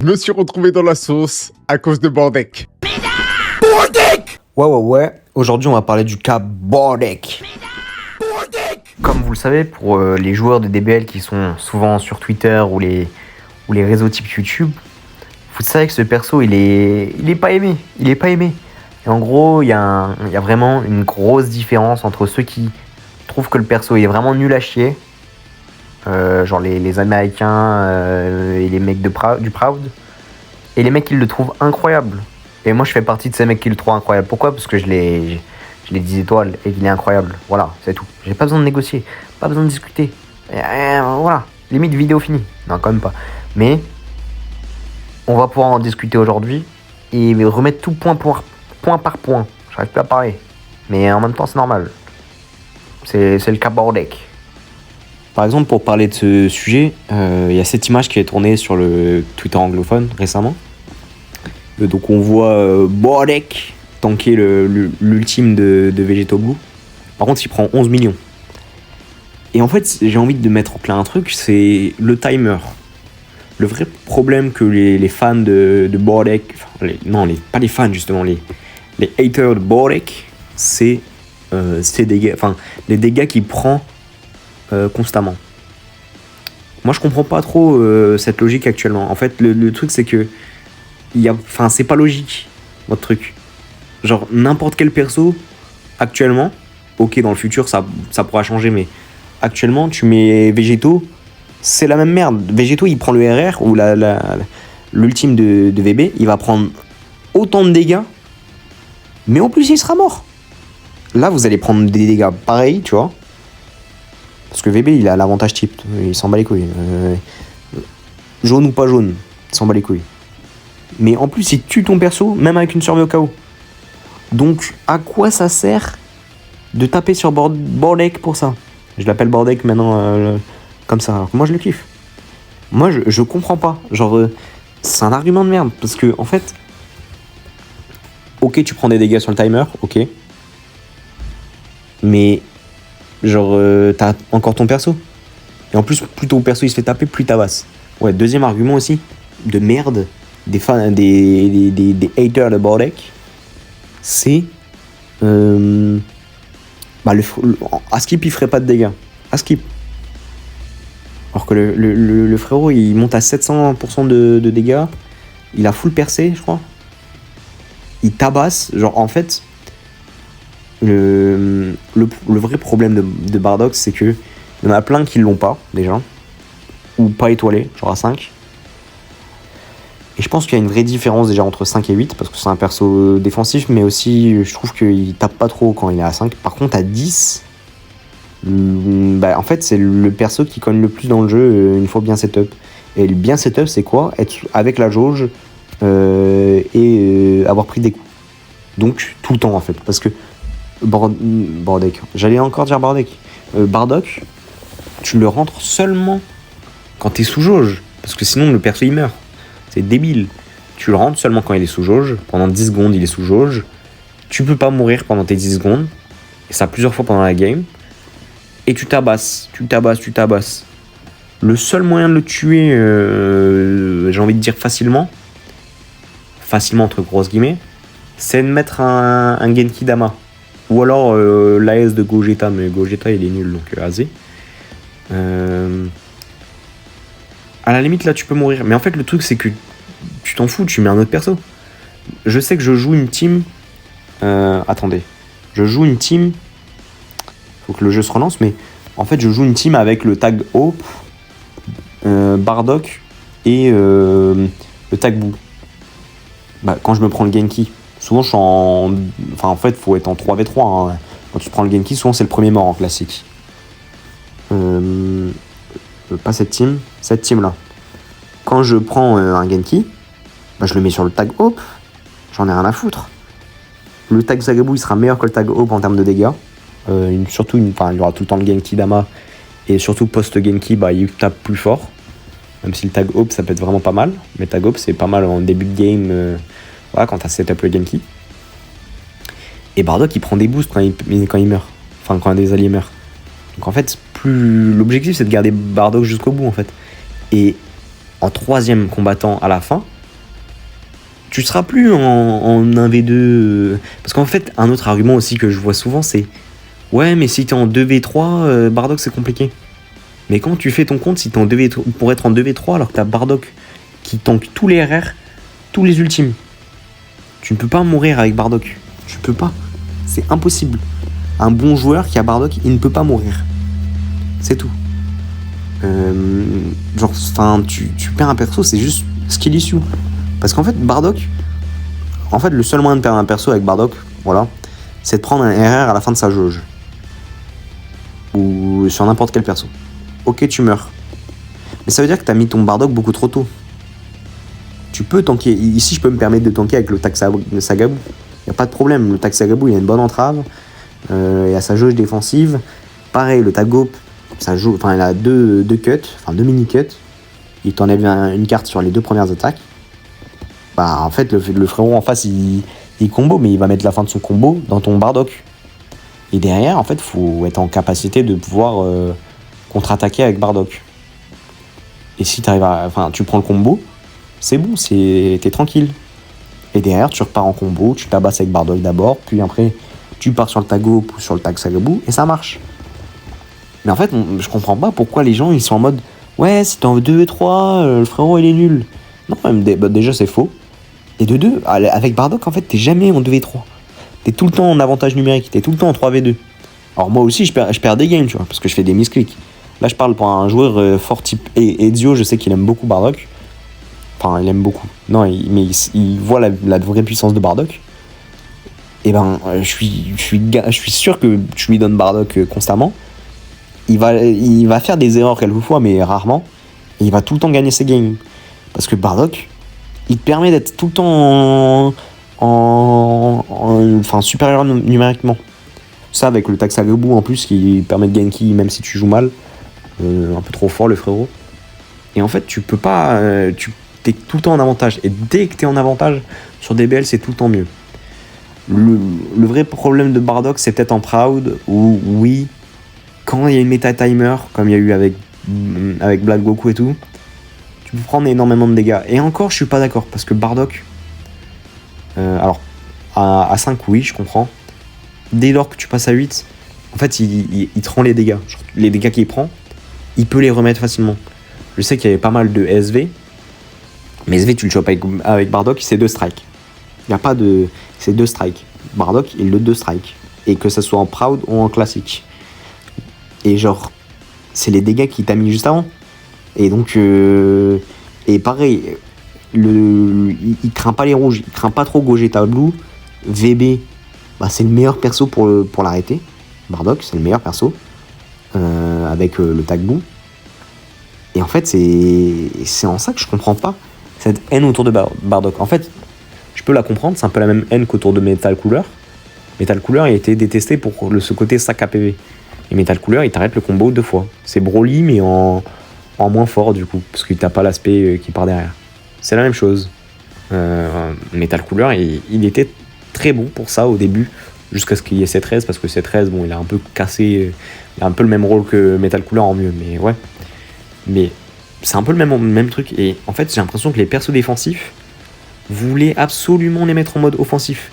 Je me suis retrouvé dans la sauce à cause de Bordek. Ouais. Aujourd'hui, on va parler du cas Bordek. Comme vous le savez, pour les joueurs de DBL qui sont souvent sur Twitter ou les réseaux type YouTube, vous savez que ce perso, il est pas aimé. Il est pas aimé. Et en gros, il y a vraiment une grosse différence entre ceux qui trouvent que le perso est vraiment nul à chier, genre les Américains et les mecs du Proud, et les mecs qui le trouvent incroyable. Et moi, je fais partie de ces mecs qui le trouvent incroyable. Pourquoi ? Parce que je l'ai 10 étoiles et qu'il est incroyable. Voilà, c'est tout. J'ai pas besoin de négocier, pas besoin de discuter. Voilà, limite vidéo finie. Non, quand même pas. Mais on va pouvoir en discuter aujourd'hui et remettre tout point par point. J'arrive plus à parler. Mais en même temps, c'est normal. C'est le cas Bordek. Par exemple, pour parler de ce sujet, il y a cette image qui est tournée sur le Twitter anglophone récemment. Donc on voit Bordek tanker l'ultime de Vegeto Blue. Par contre, il prend 11 millions. Et en fait, j'ai envie de mettre au clair un truc, c'est le timer. Le vrai problème que les fans de Bordek, pas les fans justement, les haters de Bordek, c'est ces dégâts, les dégâts qu'il prend constamment. Moi, je comprends pas trop cette logique actuellement. En fait, le truc, c'est que c'est pas logique, votre truc. Genre, n'importe quel perso, actuellement, ok, dans le futur, ça pourra changer, mais actuellement, tu mets Vegeto, c'est la même merde. Vegeto, il prend le RR, ou l'ultime de VB, il va prendre autant de dégâts, mais en plus, il sera mort. Là, vous allez prendre des dégâts pareils, tu vois. Parce que VB, il a l'avantage type, il s'en bat les couilles. Jaune ou pas jaune, il s'en bat les couilles. Mais en plus, il tue ton perso, même avec une survie au KO. Donc, à quoi ça sert de taper sur Bordek pour ça ? Je l'appelle Bordek maintenant, comme ça. Alors que moi, je le kiffe. Moi, je comprends pas. Genre, c'est un argument de merde. Parce que, en fait, ok, tu prends des dégâts sur le timer, ok. Mais, genre, t'as encore ton perso. Et en plus, plus ton perso il se fait taper, plus t'avasses. Ouais, deuxième argument aussi, de merde, des fans, des haters de Bordek, c'est à skip il ferait pas de dégâts. À skip. Alors que le frérot il monte à 700% de dégâts. Il a full percé, je crois. Il tabasse. Genre en fait, le vrai problème de Bardock, c'est que il y en a plein qui l'ont pas déjà. Ou pas étoilé, genre à 5. Et je pense qu'il y a une vraie différence déjà entre 5 et 8, parce que c'est un perso défensif, mais aussi je trouve qu'il tape pas trop quand il est à 5. Par contre à 10, en fait c'est le perso qui cogne le plus dans le jeu une fois bien setup. Et le bien setup, c'est quoi ? Être avec la jauge et avoir pris des coups. Donc tout le temps en fait, parce que Bordek, j'allais encore dire Bordek. Bardock, tu le rentres seulement quand t'es sous jauge, parce que sinon le perso il meurt. C'est débile. Tu le rentres seulement quand il est sous jauge. Pendant 10 secondes, il est sous jauge. Tu peux pas mourir pendant tes 10 secondes. Et ça plusieurs fois pendant la game. Et tu tabasses. Le seul moyen de le tuer, j'ai envie de dire facilement entre grosses guillemets, c'est de mettre un Genki Dama. Ou alors l'AS de Gogeta. Mais Gogeta, il est nul, donc AZ. À la limite, là, tu peux mourir. Mais en fait, le truc, c'est que tu t'en fous, tu mets un autre perso. Je sais que je joue une team... attendez. Je joue une team... Faut que le jeu se relance, mais... En fait, je joue une team avec le tag Hope, Bardock et le tag Boo. Quand je me prends le Genki, souvent je suis en... en fait, faut être en 3v3. Hein. Quand tu prends le Genki, souvent c'est le premier mort en classique. Pas cette team là. Quand je prends un Genki, je le mets sur le tag Hope, j'en ai rien à foutre. Le tag Zagaboo il sera meilleur que le tag Hope en termes de dégâts. Il y aura tout le temps le Genki Dama, et surtout post Genki, il tape plus fort. Même si le tag Hope ça peut être vraiment pas mal, mais tag Hope c'est pas mal en début de game, quand t'as setup le Genki. Et Bardock il prend des boosts quand il meurt, quand des alliés meurent. Donc en fait, l'objectif c'est de garder Bardock jusqu'au bout en fait. Et en troisième combattant à la fin, tu seras plus en 1v2. Parce qu'en fait, un autre argument aussi que je vois souvent, c'est ouais, mais si t'es en 2v3, Bardock c'est compliqué. Mais quand tu fais ton compte, si t'es en 2v3, pour être en 2v3, alors que t'as Bardock qui tank tous les RR, tous les ultimes, tu ne peux pas mourir avec Bardock. Tu peux pas. C'est impossible. Un bon joueur qui a Bardock, il ne peut pas mourir. C'est tout. Genre, enfin, tu perds un perso, c'est juste skill issue. Parce qu'en fait, Bardock, le seul moyen de perdre un perso avec Bardock, voilà, c'est de prendre un RR à la fin de sa jauge. Ou sur n'importe quel perso. Ok, tu meurs. Mais ça veut dire que t'as mis ton Bardock beaucoup trop tôt. Tu peux tanker. Ici, je peux me permettre de tanker avec le tag Sagabou. Y a pas de problème. Le tag Sagabou, il a une bonne entrave. Il a sa jauge défensive. Pareil, le tag Hope, il a deux cuts, enfin 2 mini-cuts. Il t'enlève une carte sur les 2 premières attaques. Bah, en fait, le frérot en face, il combo, mais il va mettre la fin de son combo dans ton Bardock. Et derrière, en fait, faut être en capacité de pouvoir contre-attaquer avec Bardock. Et si tu prends le combo, c'est bon, t'es tranquille. Et derrière, tu repars en combo, tu tabasses avec Bardock d'abord, puis après, tu pars sur le tag Hope ou sur le tag Sagabou, et ça marche. Mais en fait, je comprends pas pourquoi les gens, ils sont en mode ouais, si t'es en 2v3, le frérot, il est nul. Non, même déjà, c'est faux. Et de 2, avec Bardock, en fait, t'es jamais en 2v3. T'es tout le temps en avantage numérique, t'es tout le temps en 3v2. Alors moi aussi, je perds des games, tu vois, parce que je fais des misclicks. Là, je parle pour un joueur fort type Ezio, je sais qu'il aime beaucoup Bardock. Enfin, il aime beaucoup. Non, mais il voit la vraie puissance de Bardock. Et ben, je suis sûr que tu lui donnes Bardock constamment. Il va faire des erreurs quelquefois, mais rarement. Et il va tout le temps gagner ses games. Parce que Bardock, il te permet d'être tout le temps enfin, supérieur numériquement. Ça, avec le tag Sagabou en plus, qui permet de ganky même si tu joues mal. Un peu trop fort, le frérot. Et en fait, tu peux pas... t'es tout le temps en avantage. Et dès que t'es en avantage, sur DBL, c'est tout le temps mieux. Le vrai problème de Bardock, c'est peut-être en Proud, où oui, quand il y a une méta timer, comme il y a eu avec Black Goku et tout, tu peux prendre énormément de dégâts. Et encore, je suis pas d'accord, parce que Bardock, alors, à 5, oui, je comprends. Dès lors que tu passes à 8, en fait, il te rend les dégâts. Les dégâts qu'il prend, il peut les remettre facilement. Je sais qu'il y avait pas mal de SV, mais SV, tu le chopes avec Bardock, c'est 2 strikes. Il n'y a pas de... C'est 2 strikes. Bardock, il le 2 strikes. Et que ça soit en Proud ou en classique. Et genre, c'est les dégâts qu'il t'a mis juste avant. Et donc, et pareil, il craint pas les rouges, il craint pas trop Gogeta Blue. VB, bah, c'est le meilleur perso pour l'arrêter. Bardock, c'est le meilleur perso. Avec le tag Boo. Et en fait, c'est en ça que je comprends pas cette haine autour de Bardock. En fait, je peux la comprendre, c'est un peu la même haine qu'autour de Metal Cooler. Metal Cooler, il a été détesté pour ce côté sac APV. Et Metal Cooler, il t'arrête le combo 2 fois. C'est Broly, mais en moins fort, du coup, parce qu'il t'a pas l'aspect qui part derrière. C'est la même chose. Metal Cooler, il était très bon pour ça au début, jusqu'à ce qu'il y ait C13, parce que C13, bon, il a un peu cassé, il a un peu le même rôle que Metal Cooler en mieux, mais ouais. Mais c'est un peu le même truc, et en fait, j'ai l'impression que les persos défensifs voulaient absolument les mettre en mode offensif.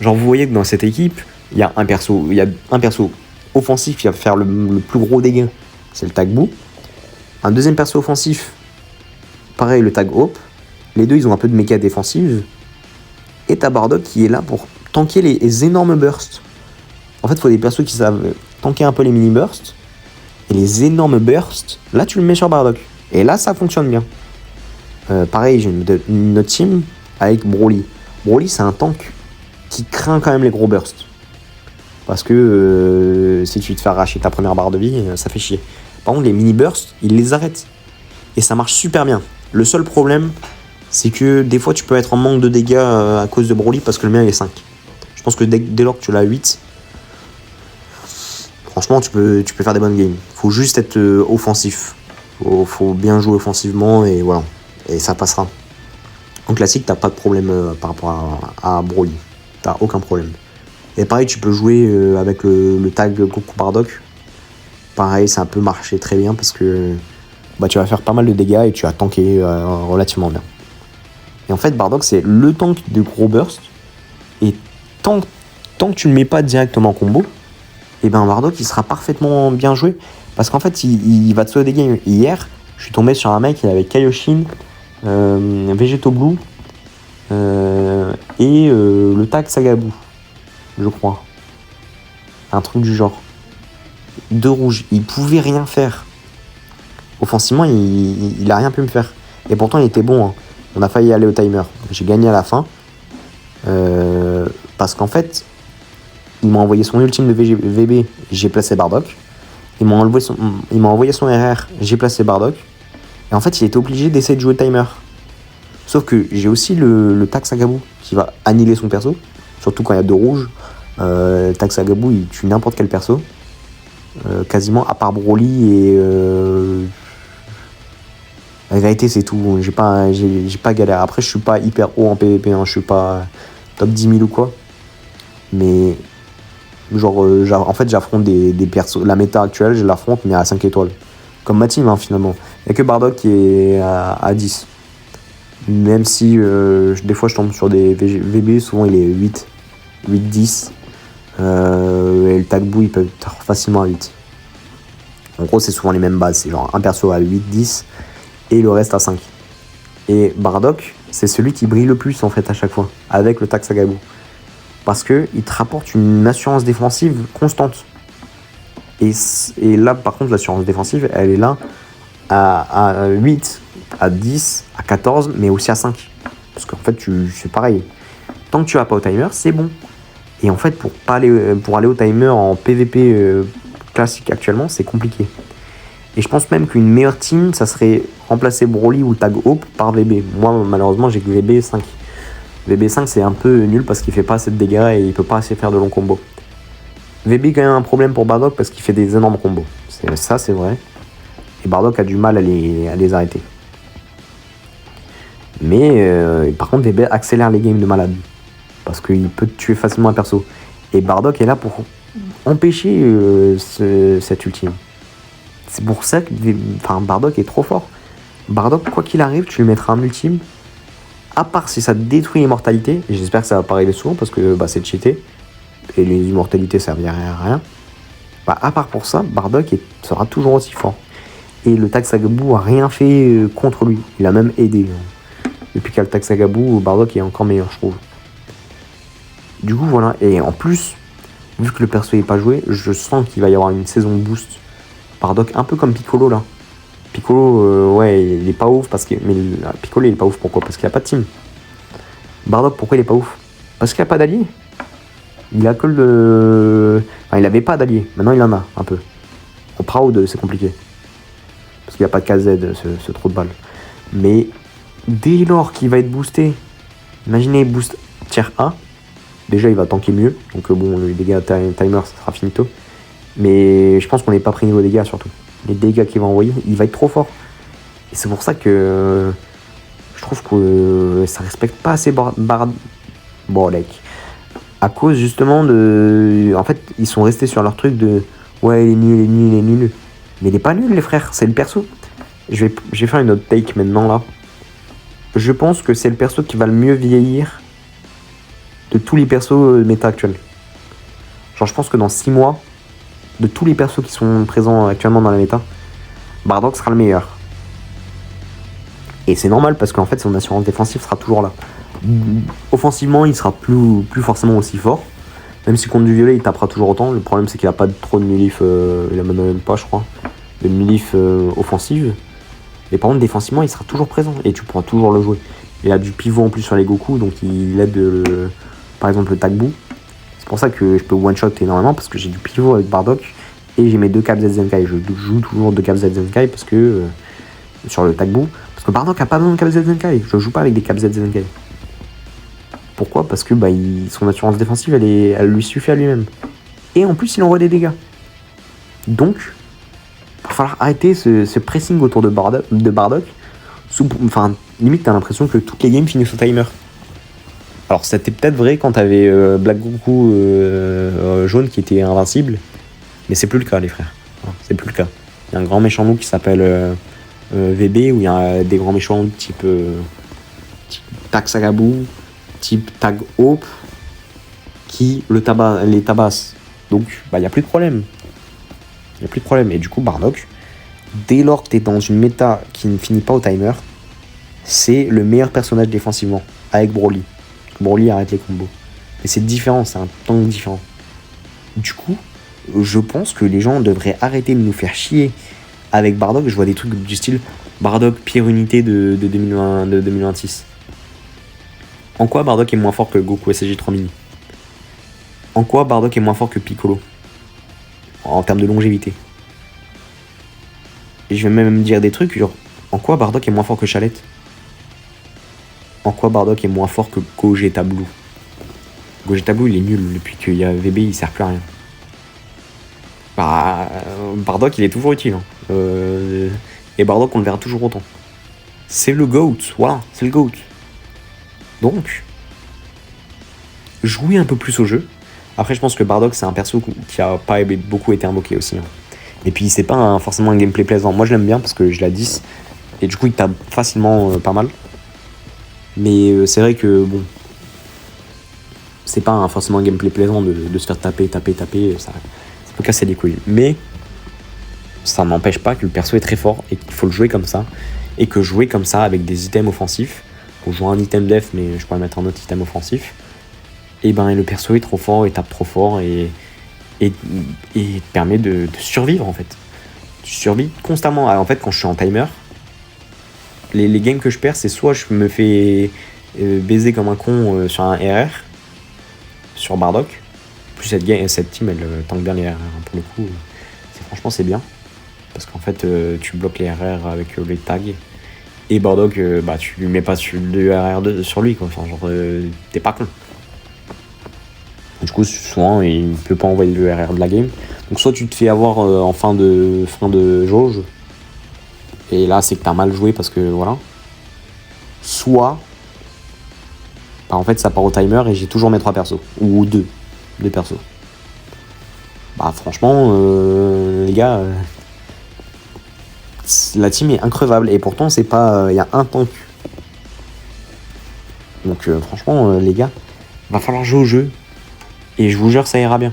Genre, vous voyez que dans cette équipe, il y a un perso offensif qui va faire le plus gros dégât, c'est le tag Boo. Un deuxième perso offensif, pareil, le tag Hope. Les deux, ils ont un peu de méca défensive. Et t'as Bardock qui est là pour tanker les énormes bursts. En fait, il faut des persos qui savent tanker un peu les mini bursts. Et les énormes bursts, là, tu le mets sur Bardock. Et là, ça fonctionne bien. Pareil, j'ai une autre team avec Broly. Broly, c'est un tank qui craint quand même les gros bursts. Parce que si tu te fais arracher ta première barre de vie, ça fait chier. Par contre, les mini bursts, il les arrête. Et ça marche super bien. Le seul problème, c'est que des fois, tu peux être en manque de dégâts à cause de Broly parce que le mien, il est 5. Je pense que dès lors que tu l'as 8, franchement, tu peux faire des bonnes games. Faut juste être offensif. Faut bien jouer offensivement et voilà. Et ça passera. En classique, t'as pas de problème par rapport à Broly. T'as aucun problème. Et pareil, tu peux jouer avec le tag Goku Bardock. Pareil, ça peut marcher très bien parce que bah, tu vas faire pas mal de dégâts et tu vas tanker relativement bien. Et en fait, Bardock, c'est le tank de gros burst. Et tant que tu ne le mets pas directement en combo, et ben Bardock, il sera parfaitement bien joué. Parce qu'en fait, il va te sauver des games. Hier, je suis tombé sur un mec, il avait Kaioshin, Vegeto Blue, et le tag Sagabu, je crois. Un truc du genre. 2 rouges. Il pouvait rien faire. Offensivement, il a rien pu me faire. Et pourtant, il était bon. Hein. On a failli aller au timer. J'ai gagné à la fin. Parce qu'en fait, il m'a envoyé son ultime de VB. J'ai placé Bardock. Il m'a envoyé son RR. J'ai placé Bardock. Et en fait, il était obligé d'essayer de jouer timer. Sauf que j'ai aussi le tag Sagabu qui va annihiler son perso. Surtout quand il y a 2 rouges. Tag Sagabu, il tue n'importe quel perso. Quasiment, à part Broly et... La vérité, c'est tout. J'ai pas galère. Après, je suis pas hyper haut en PvP. Hein. Je suis pas top 10 000 ou quoi. Mais... Genre, en fait, j'affronte des persos. La méta actuelle, je l'affronte, mais à 5 étoiles. Comme ma team, hein, finalement. Il n'y a que Bardock qui est à 10. Même si, des fois, je tombe sur des VB. Souvent, il est 8. 8-10. Et le Tagbu, il peut être facilement à 8. En gros, c'est souvent les mêmes bases. C'est genre un perso à 8-10 et le reste à 5. Et Bardock, c'est celui qui brille le plus en fait à chaque fois, avec le tag Sagabu. Parce qu'il te rapporte une assurance défensive constante. Et là, par contre, l'assurance défensive, elle est là à 8, à 10, à 14, mais aussi à 5. Parce qu'en fait, c'est pareil. Tant que tu vas pas au timer, c'est bon. Et en fait, pour aller au timer en PvP classique actuellement, c'est compliqué. Et je pense même qu'une meilleure team, ça serait remplacer Broly ou Tag Hope par VB. Moi, malheureusement, j'ai que VB 5. VB 5, c'est un peu nul parce qu'il fait pas assez de dégâts et il peut pas assez faire de longs combos. VB, quand même, un problème pour Bardock parce qu'il fait des énormes combos. Ça, c'est vrai. Et Bardock a du mal à les arrêter. Mais par contre, VB accélère les games de malade. Parce qu'il peut tuer facilement un perso. Et Bardock est là pour empêcher cette ultime. C'est pour ça que Bardock est trop fort. Bardock, quoi qu'il arrive, tu lui mettras un ultime. À part si ça détruit l'immortalité. Et j'espère que ça va pas arriver souvent parce que c'est cheaté. Et les immortalités serviraient à rien. À part pour ça, Bardock sera toujours aussi fort. Et le tag Sagabu a rien fait contre lui. Il a même aidé. Depuis qu'il y a le tag Sagabu, Bardock est encore meilleur, je trouve. Du coup, voilà. Et en plus, vu que le perso n'est pas joué, je sens qu'il va y avoir une saison boost. Bardock, un peu comme Piccolo là. Piccolo, ouais, il est pas ouf parce que. Mais Piccolo, il est pas ouf pourquoi? Parce qu'il a pas de team. Bardock, pourquoi il est pas ouf? Parce qu'il a pas d'allié. Il a que le. Enfin, il avait pas d'allié. Maintenant, il en a un peu. En Proud, c'est compliqué. Parce qu'il n'y a pas de KZ, ce trou de balle. Mais dès lors qu'il va être boosté, imaginez boost tier 1. Déjà, il va tanker mieux. Donc, bon, les dégâts timer, ça sera finito. Mais je pense qu'on n'est pas pris niveau dégâts, surtout. Les dégâts qu'il va envoyer, il va être trop fort. Et c'est pour ça que je trouve que ça respecte pas assez Bardock. À cause, justement, de... En fait, ils sont restés sur leur truc de... Ouais, il est nul, il est nul, il est nul. Mais il est pas nul, les frères. C'est le perso. Je vais faire une autre take maintenant, là. Je pense que c'est le perso qui va le mieux vieillir de tous les persos méta actuels. Genre, je pense que dans 6 mois, de tous les persos qui sont présents actuellement dans la méta, Bardock sera le meilleur. Et c'est normal parce qu'en fait, son assurance défensive sera toujours là. Offensivement, il sera plus forcément aussi fort. Même si contre du violet, il tapera toujours autant. Le problème, c'est qu'il a pas trop de mulif. Il a même pas, je crois, de mulif offensive. Et par contre, défensivement, il sera toujours présent. Et tu pourras toujours le jouer. Il a du pivot en plus sur les Goku. Donc il aide, par exemple, le Tagbu. C'est pour ça que je peux one-shot énormément. Parce que j'ai du pivot avec Bardock. Et j'ai mes 2 caps Zenkai. Je joue toujours 2 caps Zenkai. Parce que sur le Tagbu. Parce que Bardock a pas besoin de caps Zenkai. Je joue pas avec des caps Zenkai. Pourquoi? Parce que son assurance défensive, elle lui suffit à lui-même. Et en plus, il envoie des dégâts. Donc, il va falloir arrêter ce pressing autour de Bardock. Enfin, limite, t'as l'impression que toutes les games finissent au timer. Alors, c'était peut-être vrai quand t'avais Black Goku jaune qui était invincible. Mais c'est plus le cas, les frères. Enfin, c'est plus le cas. Il y a un grand méchant loup qui s'appelle VB, où il y a des grands méchants type Tag Sagabou, type Tag Hope, qui les tabasse. Donc, il n'y a plus de problème. Il n'y a plus de problème. Et du coup, Bardock, dès lors que tu es dans une méta qui ne finit pas au timer, c'est le meilleur personnage défensivement, avec Broly. Broly arrête les combos. Mais c'est différent, c'est un tank différent. Du coup, je pense que les gens devraient arrêter de nous faire chier avec Bardock. Je vois des trucs du style Bardock pire unité de 2026. En quoi Bardock est moins fort que Goku SSJ 3 mini? En quoi Bardock est moins fort que Piccolo en termes de longévité? Et je vais même dire des trucs genre en quoi Bardock est moins fort que Chalette? En quoi Bardock est moins fort que Gogeta Blue? Gogeta Blue il est nul depuis qu'il y a VB, il sert plus à rien. Bardock il est toujours utile. Hein. Et Bardock on le verra toujours autant. C'est le GOAT, voilà, c'est le GOAT. Donc, jouez un peu plus au jeu. Après je pense que Bardock c'est un perso qui a pas beaucoup été invoqué aussi. Hein. Et puis c'est pas forcément un gameplay plaisant. Moi je l'aime bien parce que je l'ai à 10. Et du coup il tape facilement pas mal. Mais c'est vrai que bon, c'est pas forcément un gameplay plaisant de se faire taper, ça peut casser les couilles. Mais ça n'empêche pas que le perso est très fort et qu'il faut le jouer comme ça. Et que jouer comme ça avec des items offensifs, faut jouer un item def mais je pourrais mettre un autre item offensif, et ben le perso est trop fort, il tape trop fort et permet de survivre en fait. Tu survis constamment. En fait quand je suis en timer, les games que je perds, c'est soit je me fais baiser comme un con sur un RR, sur Bardock. Plus cette team, elle tank bien les RR. Hein, pour le coup, franchement, c'est bien. Parce qu'en fait, tu bloques les RR avec les tags. Et Bardock, tu lui mets pas le RR sur lui, quoi. Enfin, genre, t'es pas con. Du coup, souvent, il peut pas envoyer le RR de la game. Donc, soit tu te fais avoir en fin de jauge. Et là, c'est que t'as mal joué parce que voilà. Soit, en fait, ça part au timer et j'ai toujours mes 3 persos. Ou 2 persos. Franchement, les gars, la team est increvable. Et pourtant, c'est pas. Il y a un tank. Donc, franchement, les gars, va falloir jouer au jeu. Et je vous jure, ça ira bien.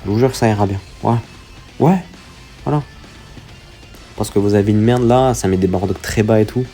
Je vous jure que ça ira bien. Ouais. Voilà. Parce que vous avez une merde là, ça met des Bardock très bas et tout.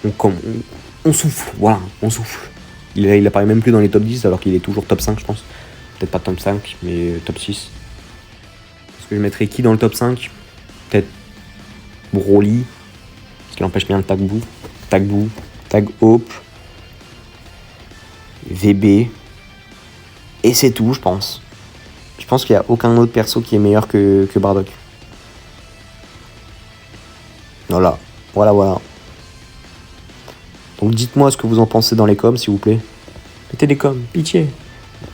On souffle, voilà, on souffle. Il apparaît même plus dans les top 10 alors qu'il est toujours top 5 je pense. Peut-être pas top 5 mais top 6. Parce que je mettrais qui dans le top 5? Peut-être Broly. Parce qu'il empêche bien le Tag Hope. VB. Et c'est tout je pense. Je pense qu'il n'y a aucun autre perso qui est meilleur que Bardock. Voilà. Donc dites-moi ce que vous en pensez dans les coms, s'il vous plaît. Mettez des coms, pitié.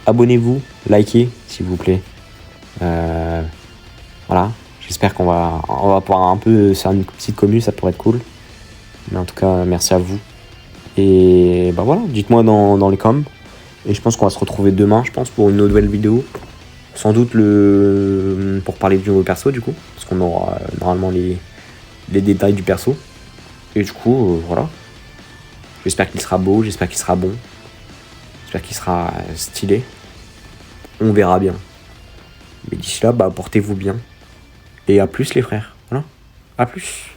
Abonnez-vous, likez, s'il vous plaît. Voilà. J'espère qu'on va pouvoir un peu faire une petite commu, ça pourrait être cool. Mais en tout cas, merci à vous. Et voilà, dites-moi dans les coms. Et je pense qu'on va se retrouver demain, je pense, pour une nouvelle vidéo. Sans doute pour parler du nouveau perso, du coup. Parce qu'on aura normalement les détails du perso. Et du coup, voilà. J'espère qu'il sera beau, j'espère qu'il sera bon. J'espère qu'il sera stylé. On verra bien. Mais d'ici là, portez-vous bien. Et à plus les frères. Voilà. À plus.